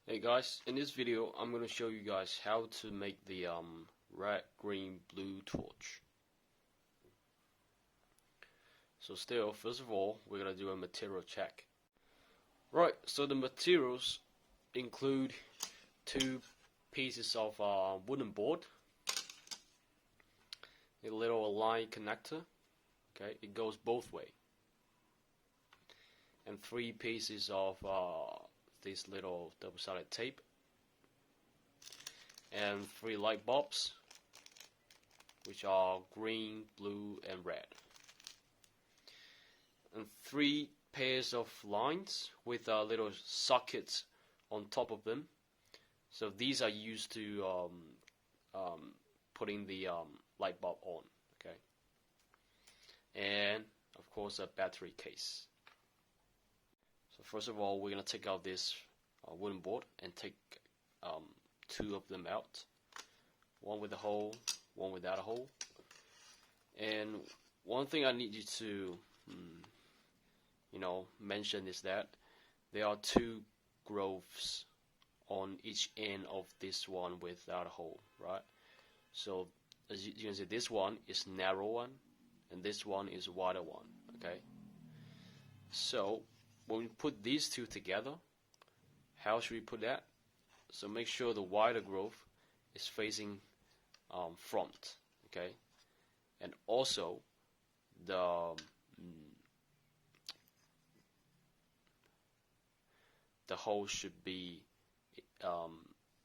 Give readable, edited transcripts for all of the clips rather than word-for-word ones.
Hey guys, in this video I'm going to show you guys how to make the red, green, blue torch. So first of all, we're going to do a material check. Right, so the materials include 2 pieces of wooden board, a little line connector, okay, it goes both way, and 3 pieces of this little double-sided tape, and 3 light bulbs, which are green, blue, and red, and 3 pairs of lines with little sockets on top of them. So these are used to putting the light bulb on, okay, and of course a battery case. So first of all, we're going to take out this wooden board and take 2 of them out. One with a hole, one without a hole. And one thing I need you to mention is that there are 2 grooves on each end of this one without a hole, right? So as you can see, this one is narrow one and this one is wider one, okay? So when we put these 2 together, how should we put that? So make sure the wider groove is facing front, okay? And also the hole should be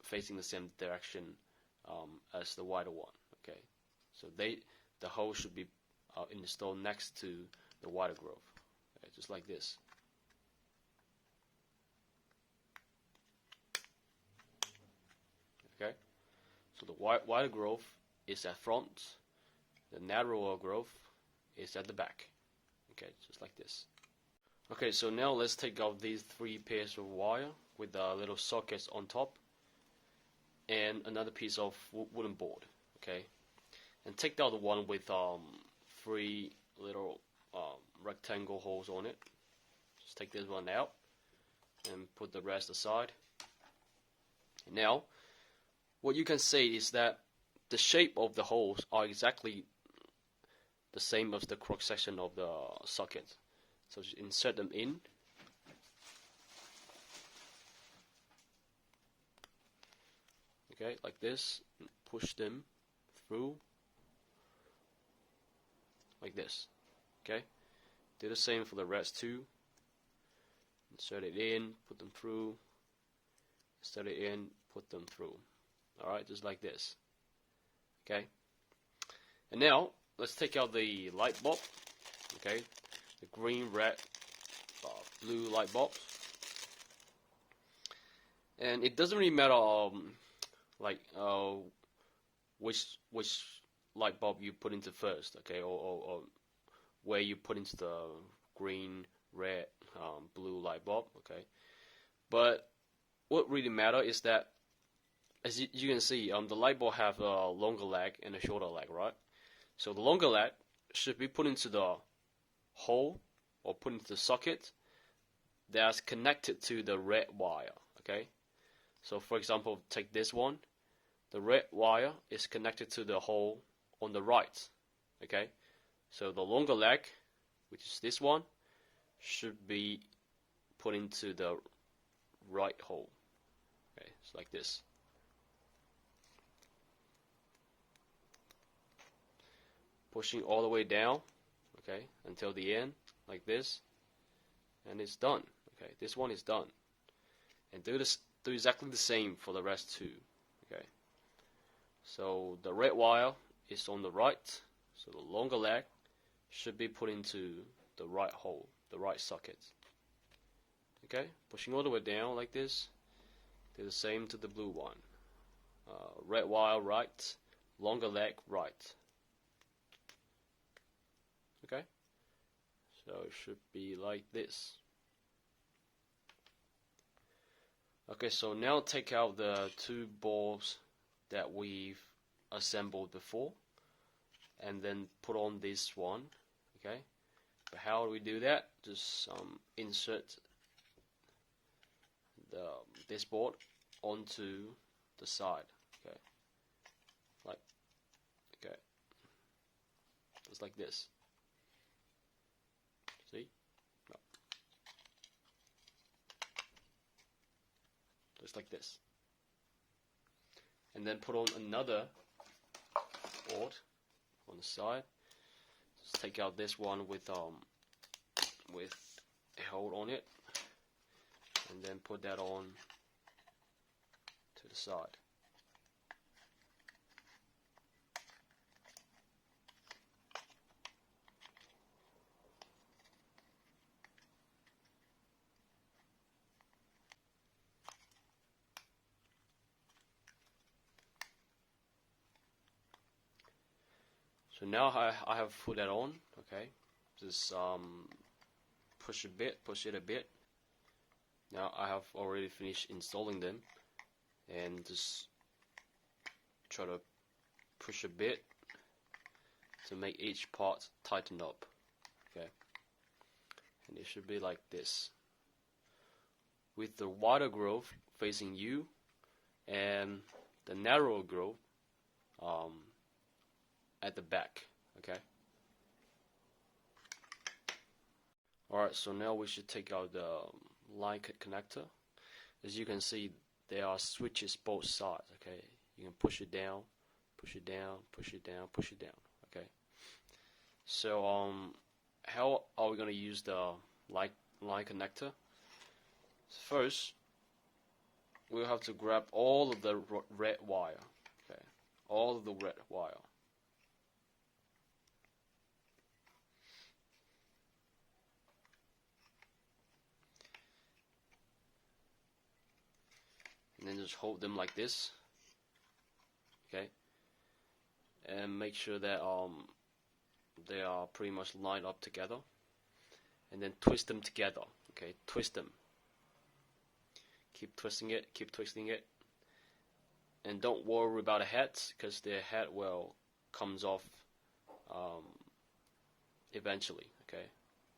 facing the same direction as the wider one, okay? So the hole should be installed next to the wider groove, okay? Just like this. Okay, so the wider groove is at front, the narrower groove is at the back. Okay, just like this. Okay, so now let's take out these 3 pairs of wire with little sockets on top and another piece of wooden board. Okay, and take out the one with 3 little rectangle holes on it. Just take this one out and put the rest aside. And now what you can say is that the shape of the holes are exactly the same as the cross section of the socket. So just insert them in. Okay, like this. Push them through. Like this. Okay. Do the same for the rest too. Insert it in, put them through. Insert it in, put them through. Alright, just like this. Okay. And now let's take out the light bulb. Okay. The green, red, blue light bulb. And it doesn't really matter which light bulb you put into first, okay, or where you put into the green, red, blue light bulb, okay. But what really matters is that, as you can see, the light bulb have a longer leg and a shorter leg, right? So the longer leg should be put into the hole or put into the socket that's connected to the red wire, okay? So for example, take this one. The red wire is connected to the hole on the right, okay? So the longer leg, which is this one, should be put into the right hole, okay? It's like this. Pushing all the way down, okay, until the end, like this, and it's done. Okay, this one is done. And do exactly the same for the rest too. Okay, so the red wire is on the right, so the longer leg should be put into the right hole, the right socket. Okay, pushing all the way down like this. Do the same to the blue one. Red wire right, longer leg right. Okay, so it should be like this. Okay, so now take out the 2 balls that we've assembled before and then put on this one, okay. But how do we do that? Just insert this board onto the side. Okay, like okay, just like this. See? No. Just like this. And then put on another board on the side. Just take out this one with a hole on it, and then put that on to the side. So now I have put that on. Okay, just push it a bit. Now I have already finished installing them, and just try to push a bit to make each part tighten up. Okay, and it should be like this, with the wider groove facing you and the narrower groove at the back. Okay. Alright, so now we should take out the line connector. As you can see, there are switches both sides. Okay, you can push it down, push it down, push it down, push it down. Okay. So how are we going to use the line connector? First, we'll have to grab all of the red wire. Okay, all of the red wire. And then just hold them like this. Okay, and make sure that they are pretty much lined up together, and then twist them together. Okay, twist them. Keep twisting it, and don't worry about the heads, because the head will comes off eventually. Okay,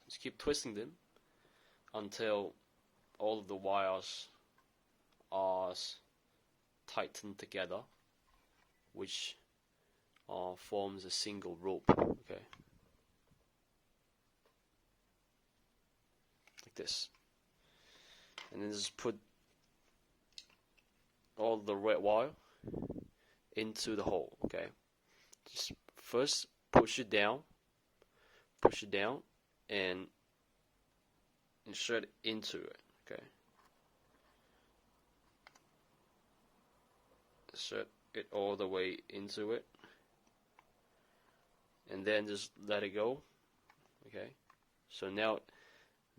just keep twisting them until all of the wires are tightened together, which forms a single rope. Okay, like this, and then just put all the red wire into the hole. Okay, just first push it down, and insert it into it. Okay, insert it all the way into it, and then just let it go. Okay, so now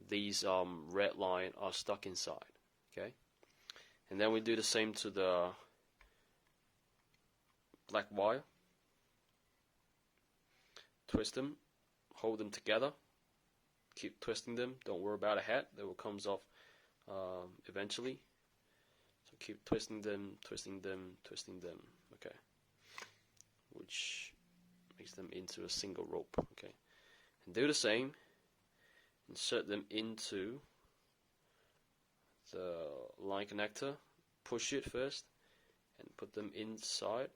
these red line are stuck inside. Okay, and then we do the same to the black wire. Twist them, hold them together, keep twisting them, don't worry about a head, that will comes off eventually. So keep twisting them, okay, which makes them into a single rope. Okay, and do the same, insert them into the line connector, push it first, and put them inside,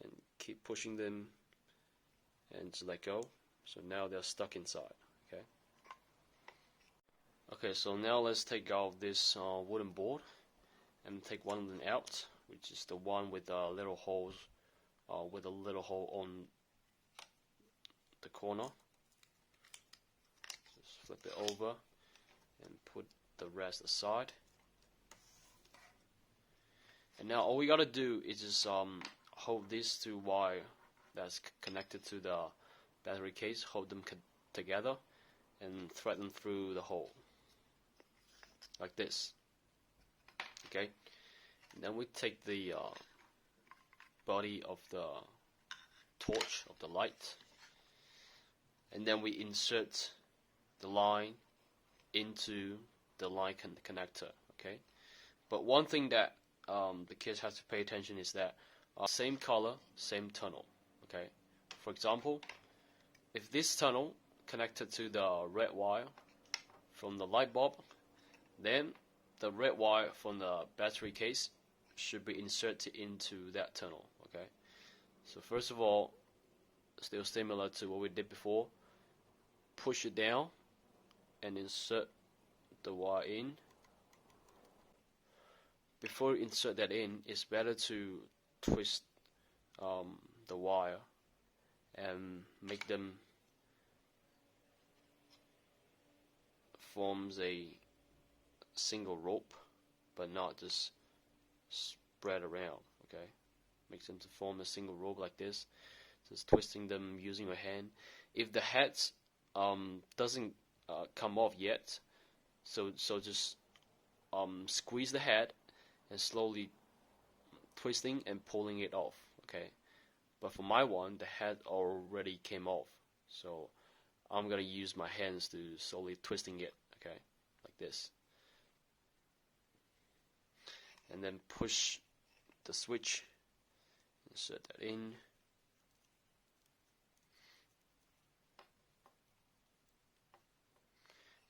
and keep pushing them, and just let go. So now they're stuck inside. Okay. Okay, so now let's take out this wooden board and take one of them out, which is the one with little holes, with a little hole on the corner. Just flip it over and put the rest aside. And now all we gotta do is just hold these two wire that's connected to the battery case, hold them together, and thread them through the hole like this. Okay, and then we take the body of the torch, of the light, and then we insert the line into the line connector. Okay, but one thing that the kids have to pay attention is that same color, same tunnel. Okay, for example, if this tunnel connected to the red wire from the light bulb, then the red wire from the battery case should be inserted into that tunnel. Okay, so first of all, still similar to what we did before, push it down and insert the wire in. Before you insert that in, it's better to twist the wire and make them forms a single rope, but not just spread around. Okay, makes them to form a single rope like this. Just twisting them using your hand. If the head doesn't come off yet, so just squeeze the head and slowly twisting and pulling it off. Okay, but for my one, the head already came off, so I'm gonna use my hands to slowly twisting it. Okay, like this, and then push the switch, insert that in,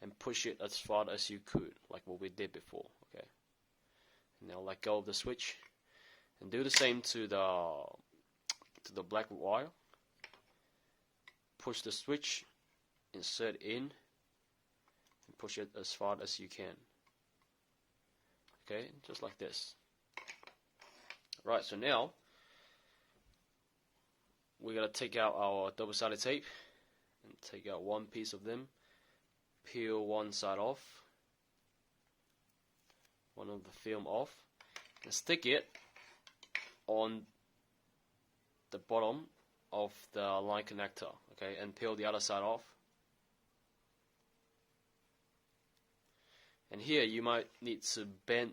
and push it as far as you could, like what we did before. Okay, and now let go of the switch, and do the same to the black wire. Push the switch, insert in, and push it as far as you can. Okay, just like this. Right, so now we're gonna take out our double-sided tape and take out one piece of them, peel one side off, one of the film off, and stick it on the bottom of the line connector. Okay, and peel the other side off. And here you might need to bend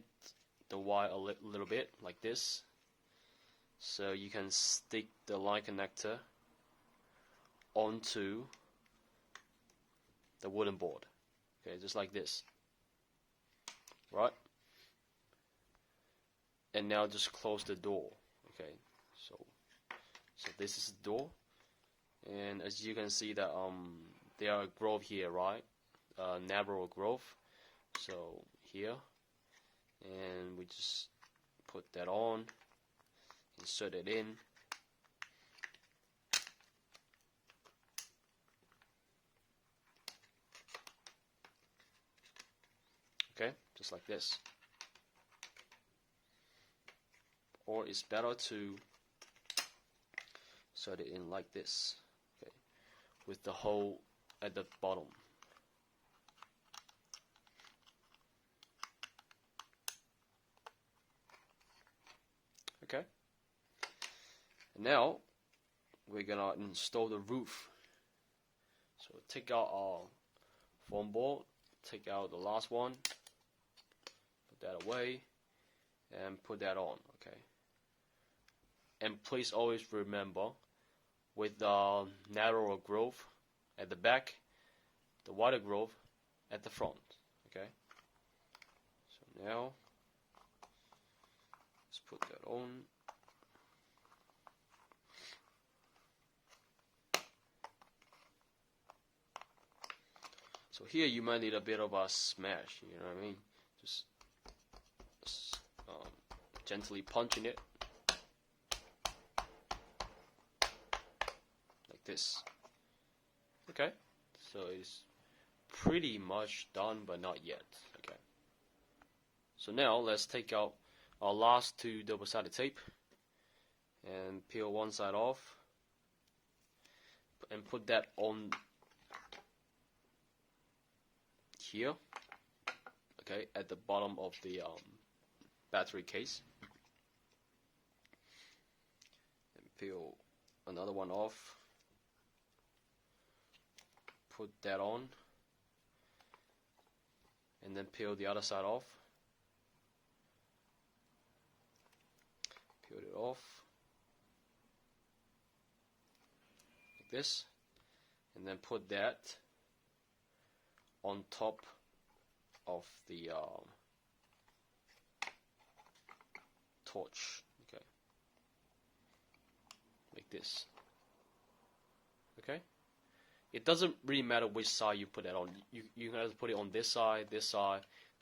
the wire a little bit like this, so you can stick the line connector onto the wooden board. Okay, just like this. Right? And now just close the door. Okay, so this is the door, and as you can see that there are groove here, right? Narrow groove. So here, and we just put that on, insert it in, okay, just like this. Or it's better to insert it in like this, okay, with the hole at the bottom. Okay, and now we're gonna install the roof. So take out our foam board, take out the last one, put that away, and put that on. Okay, and please always remember, with the narrower groove at the back, the wider groove at the front. Okay, so now let's put that on. So here you might need a bit of a smash, you know what I mean? Just gently punching it like this. Okay, so it's pretty much done, but not yet. Okay, so now let's take out our last two double-sided tape and peel one side off and put that on here, okay, at the bottom of the battery case, and peel another one off, put that on, and then peel the other side off, peel it off like this, and then put that on top of the torch, okay, like this. Okay, it doesn't really matter which side you put that on. You can either put it on this side,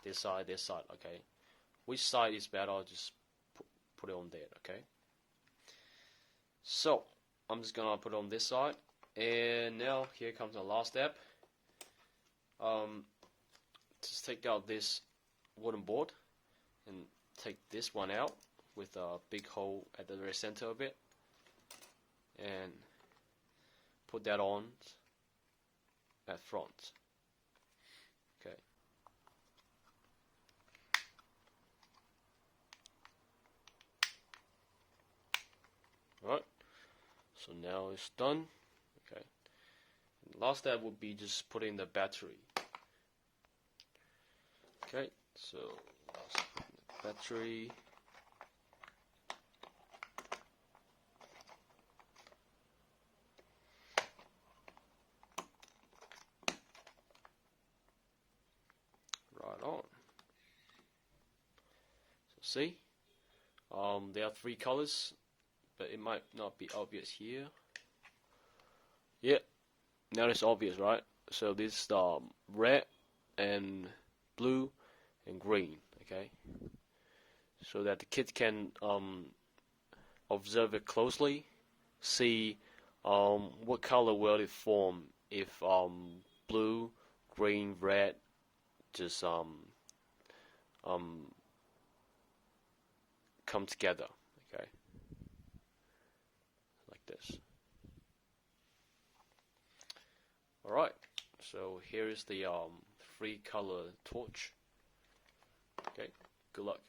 this side, this side. Okay, which side is better? I'll just put it on there. Okay. So I'm just gonna put it on this side, and now here comes the last step. Just take out this wooden board and take this one out with a big hole at the very center of it, and put that on at front. Okay. Alright, so now it's done. Okay. And last step would be just putting the battery. Okay, so the battery. Right on. So see, there are 3 colors, but it might not be obvious here. Yeah, now it's obvious, right? So this is red and blue and green, okay? So that the kids can observe it closely, see what color will it form if blue, green, red just come together, okay? Like this. Alright, so here is the 3-color torch. Okay, good luck.